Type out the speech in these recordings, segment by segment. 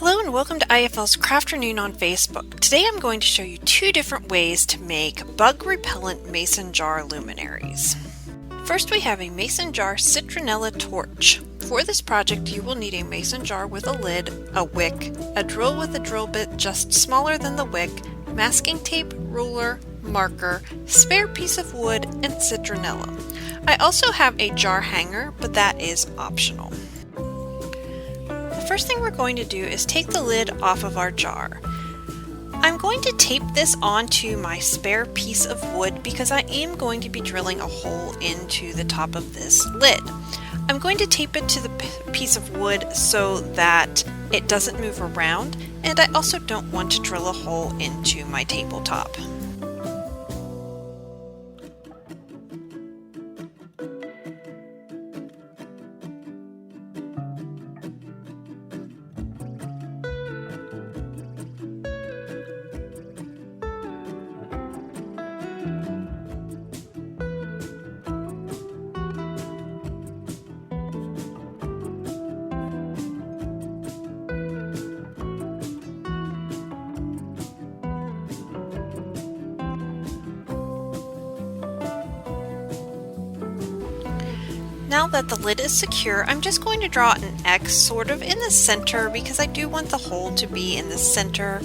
Hello and welcome to IFL's Crafternoon on Facebook. Today I'm going to show you two different ways to make bug repellent mason jar luminaries. First we have a mason jar citronella torch. For this project you will need a mason jar with a lid, a wick, a drill with a drill bit just smaller than the wick, masking tape, ruler, marker, spare piece of wood, and citronella. I also have a jar hanger, but that is optional. The first thing we're going to do is take the lid off of our jar. I'm going to tape this onto my spare piece of wood because I am going to be drilling a hole into the top of this lid. I'm going to tape it to the piece of wood so that it doesn't move around, and I also don't want to drill a hole into my tabletop. Now that the lid is secure, I'm just going to draw an X sort of in the center because I do want the hole to be in the center,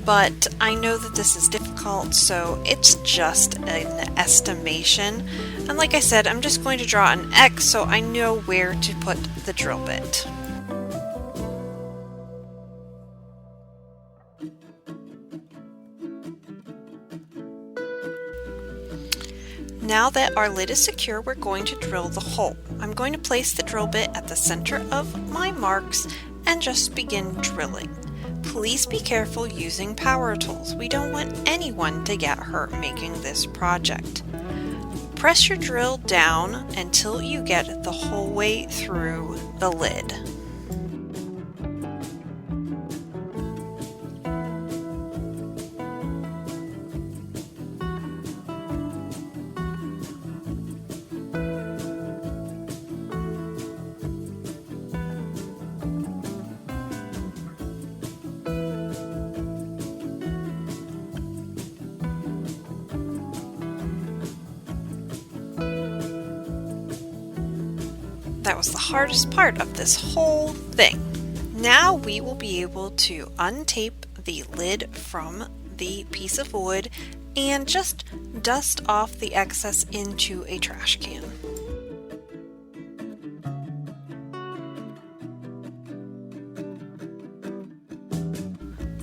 but I know that this is difficult, so it's just an estimation. And like I said, I'm just going to draw an X so I know where to put the drill bit. Now that our lid is secure, we're going to drill the hole. I'm going to place the drill bit at the center of my marks and just begin drilling. Please be careful using power tools. We don't want anyone to get hurt making this project. Press your drill down until you get the whole way through the lid. That was the hardest part of this whole thing. Now we will be able to untape the lid from the piece of wood and just dust off the excess into a trash can.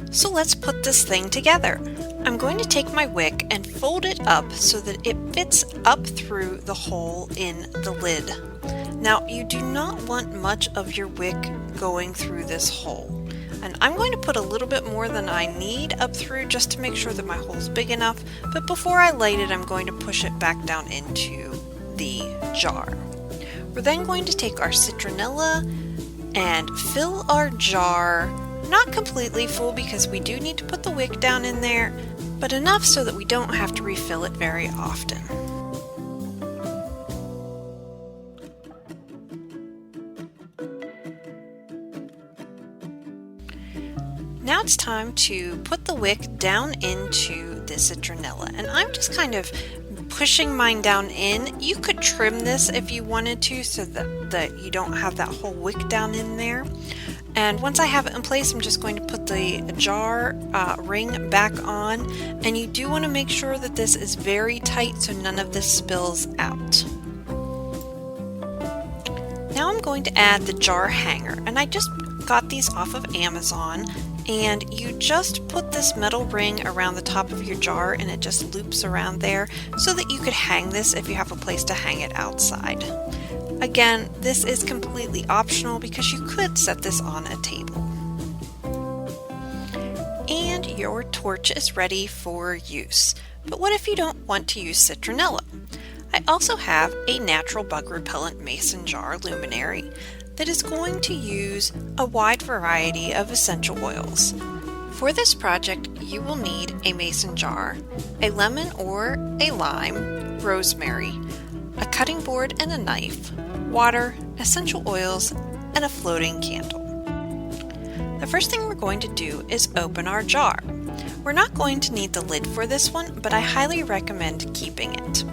So let's put this thing together. I'm going to take my wick and fold it up so that it fits up through the hole in the lid. Now, you do not want much of your wick going through this hole. And I'm going to put a little bit more than I need up through just to make sure that my hole is big enough. But before I light it, I'm going to push it back down into the jar. We're then going to take our citronella and fill our jar, not completely full because we do need to put the wick down in there, but enough so that we don't have to refill it very often. Now it's time to put the wick down into the citronella, and I'm just kind of pushing mine down in. You could trim this if you wanted to so that you don't have that whole wick down in there. And once I have it in place, I'm just going to put the jar ring back on, and you do want to make sure that this is very tight so none of this spills out. Now I'm going to add the jar hanger, and I just got these off of Amazon. And you just put this metal ring around the top of your jar and it just loops around there so that you could hang this if you have a place to hang it outside. Again, this is completely optional because you could set this on a table. And your torch is ready for use. But what if you don't want to use citronella? I also have a natural bug repellent mason jar luminary that is going to use a wide variety of essential oils. For this project, you will need a mason jar, a lemon or a lime, rosemary, a cutting board and a knife, water, essential oils, and a floating candle. The first thing we're going to do is open our jar. We're not going to need the lid for this one, but I highly recommend keeping it.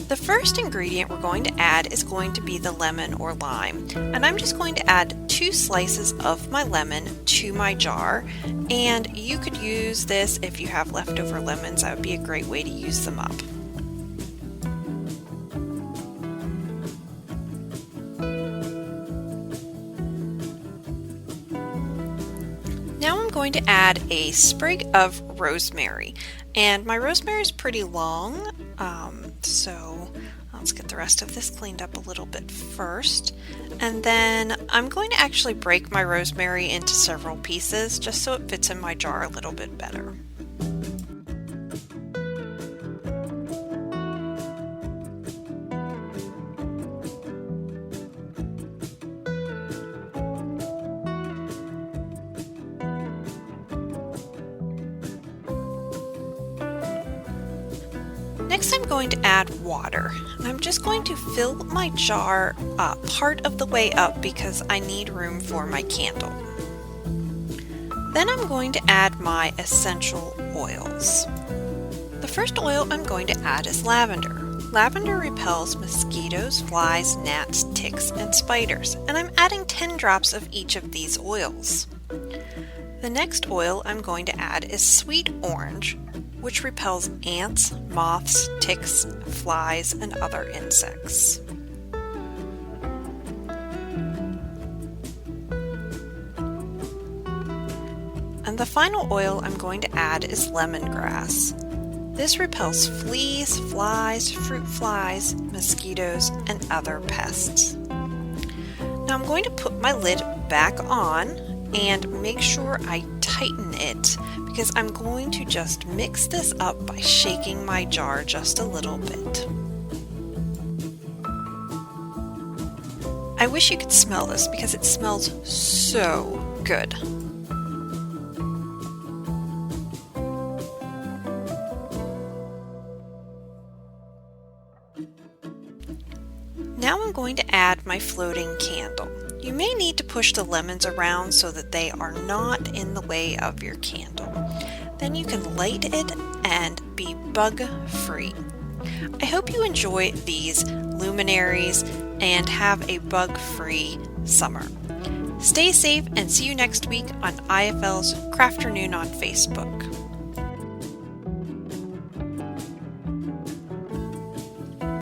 The first ingredient we're going to add is going to be the lemon or lime, and I'm just going to add 2 slices of my lemon to my jar, and you could use this if you have leftover lemons. That would be a great way to use them up. Now I'm going to add a sprig of rosemary, and my rosemary is pretty long, so let's get the rest of this cleaned up a little bit first. And then I'm going to actually break my rosemary into several pieces just so it fits in my jar a little bit better. Next I'm going to add water, and I'm just going to fill my jar part of the way up because I need room for my candle. Then I'm going to add my essential oils. The first oil I'm going to add is lavender. Lavender repels mosquitoes, flies, gnats, ticks, and spiders, and I'm adding 10 drops of each of these oils. The next oil I'm going to add is sweet orange, which repels ants, moths, ticks, flies, and other insects. And the final oil I'm going to add is lemongrass. This repels fleas, flies, fruit flies, mosquitoes, and other pests. Now I'm going to put my lid back on and make sure I tighten it because I'm going to just mix this up by shaking my jar just a little bit. I wish you could smell this because it smells so good. Now I'm going to add my floating candle. You may need to push the lemons around so that they are not in the way of your candle. Then you can light it and be bug-free. I hope you enjoy these luminaries and have a bug-free summer. Stay safe and see you next week on IFL's Crafternoon on Facebook.